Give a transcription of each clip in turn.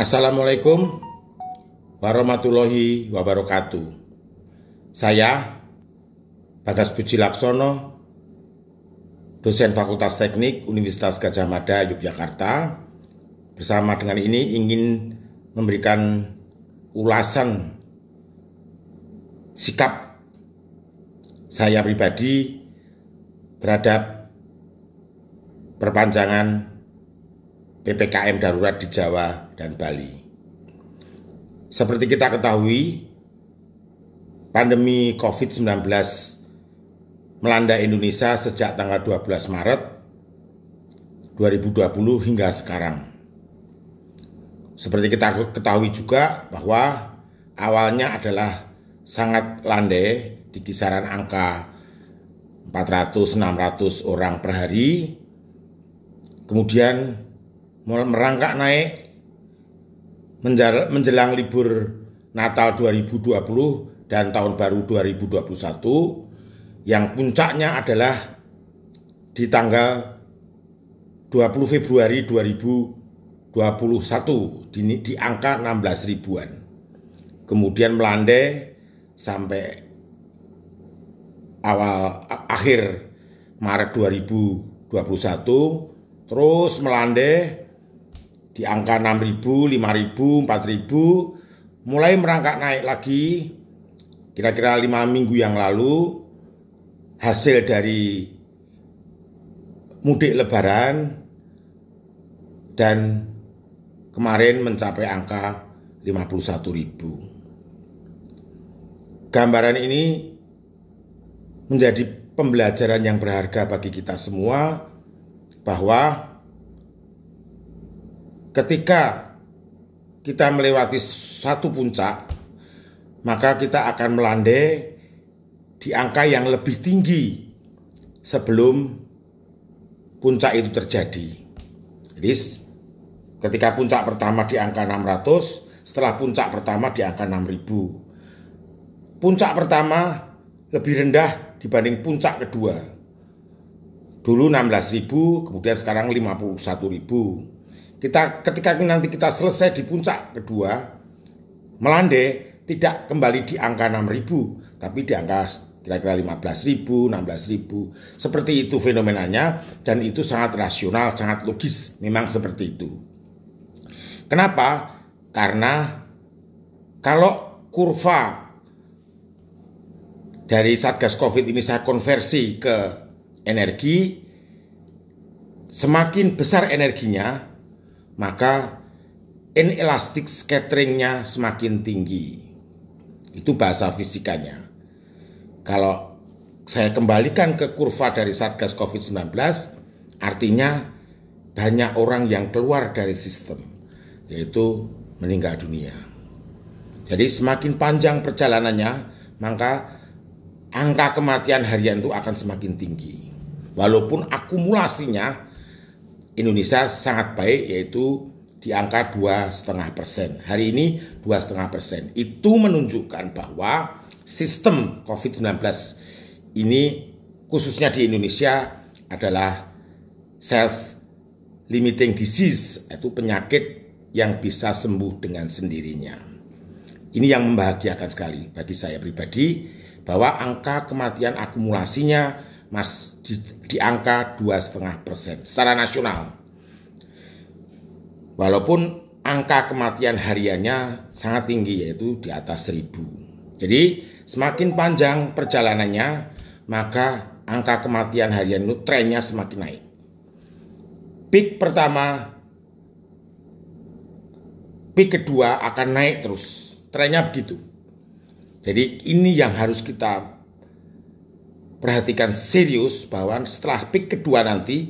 Assalamualaikum warahmatullahi wabarakatuh. Saya Bagas Puji Laksono, dosen Fakultas Teknik Universitas Gadjah Mada Yogyakarta. Bersama dengan ini ingin memberikan ulasan sikap saya pribadi terhadap perpanjangan PPKM darurat di Jawa dan Bali. Seperti kita ketahui, pandemi COVID-19 melanda Indonesia sejak tanggal 12 Maret 2020 hingga sekarang. Seperti kita ketahui juga bahwa awalnya adalah sangat landai di kisaran angka 400-600 orang per hari, kemudian merangkak naik menjelang libur Natal 2020 dan Tahun Baru 2021, yang puncaknya adalah di tanggal 20 Februari 2021 di angka 16 ribuan. Kemudian melandai sampai akhir Maret 2021, terus melandai di angka 6.000, 5.000, 4.000, mulai merangkak naik lagi kira-kira 5 minggu yang lalu, hasil dari mudik lebaran, dan kemarin mencapai angka 51.000. Gambaran ini menjadi pembelajaran yang berharga bagi kita semua, bahwa ketika kita melewati satu puncak, maka kita akan melandai di angka yang lebih tinggi sebelum puncak itu terjadi. Jadi ketika puncak pertama di angka 600, setelah puncak pertama di angka 6.000. Puncak pertama lebih rendah dibanding puncak kedua. Dulu 16.000, kemudian sekarang 51.000. Ketika nanti kita selesai di puncak kedua, melandai tidak kembali di angka 6.000, tapi di angka kira-kira 15.000, 16.000. Seperti itu fenomenanya, dan itu sangat rasional, sangat logis, memang seperti itu. Kenapa? Karena kalau kurva dari Satgas Covid ini saya konversi ke energi, semakin besar energinya, maka inelastic scatteringnya semakin tinggi. Itu bahasa fisikanya. Kalau saya kembalikan ke kurva dari Satgas COVID-19, artinya banyak orang yang keluar dari sistem, yaitu meninggal dunia. Jadi semakin panjang perjalanannya, maka angka kematian harian itu akan semakin tinggi. Walaupun akumulasinya Indonesia sangat baik, yaitu di angka 2,5%. Hari ini 2,5%. Itu menunjukkan bahwa sistem COVID-19 ini khususnya di Indonesia adalah self-limiting disease, yaitu penyakit yang bisa sembuh dengan sendirinya. Ini yang membahagiakan sekali bagi saya pribadi, bahwa angka kematian akumulasinya di angka 2,5% secara nasional. Walaupun angka kematian hariannya sangat tinggi, yaitu di atas 1.000. Jadi semakin panjang perjalanannya, maka angka kematian harian itu trennya semakin naik. Peak pertama, peak kedua akan naik terus. Trennya begitu. Jadi ini yang harus kita perhatikan serius, bahwa setelah peak kedua nanti,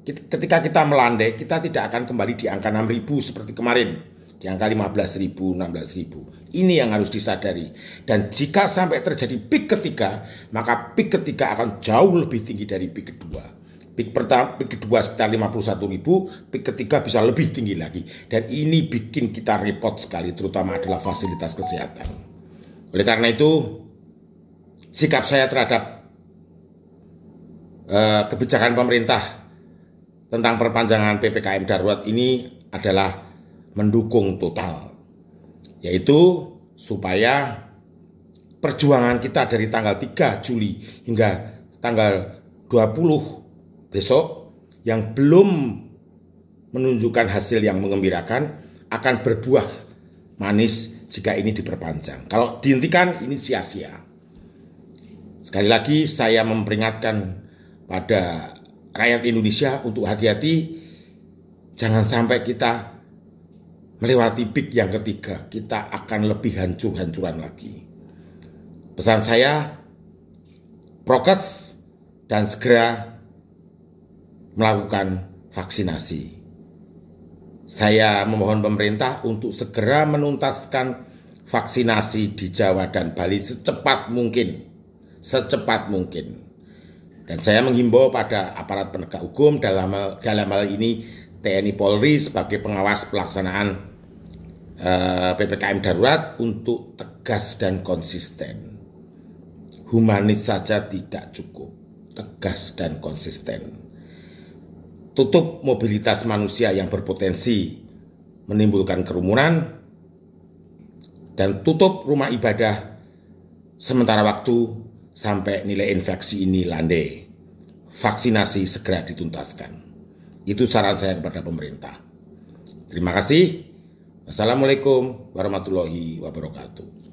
ketika kita melandai, kita tidak akan kembali di angka 6.000 seperti kemarin, di angka 15.000, 16.000. Ini yang harus disadari. Dan jika sampai terjadi peak ketiga, maka peak ketiga akan jauh lebih tinggi dari peak kedua. Peak kedua sekitar 51.000, peak ketiga bisa lebih tinggi lagi. Dan ini bikin kita repot sekali, terutama adalah fasilitas kesehatan. Oleh karena itu, sikap saya terhadap kebijakan pemerintah tentang perpanjangan PPKM darurat ini adalah mendukung total, yaitu supaya perjuangan kita dari tanggal 3 Juli hingga tanggal 20 besok yang belum menunjukkan hasil yang mengembirakan akan berbuah manis jika ini diperpanjang. Kalau dihentikan, ini sia-sia. Sekali lagi saya memperingatkan pada rakyat Indonesia untuk hati-hati, jangan sampai kita melewati peak yang ketiga, kita akan lebih hancur-hancuran lagi. Pesan saya, prokes dan segera melakukan vaksinasi. Saya memohon pemerintah untuk segera menuntaskan vaksinasi di Jawa dan Bali secepat mungkin. Dan saya menghimbau pada aparat penegak hukum dalam hal ini TNI Polri sebagai pengawas pelaksanaan PPKM darurat untuk tegas dan konsisten. Humanis saja tidak cukup, tegas dan konsisten. Tutup mobilitas manusia yang berpotensi menimbulkan kerumunan, dan tutup rumah ibadah sementara waktu sampai nilai infeksi ini landai. Vaksinasi segera dituntaskan. Itu saran saya kepada pemerintah. Terima kasih. Wassalamualaikum warahmatullahi wabarakatuh.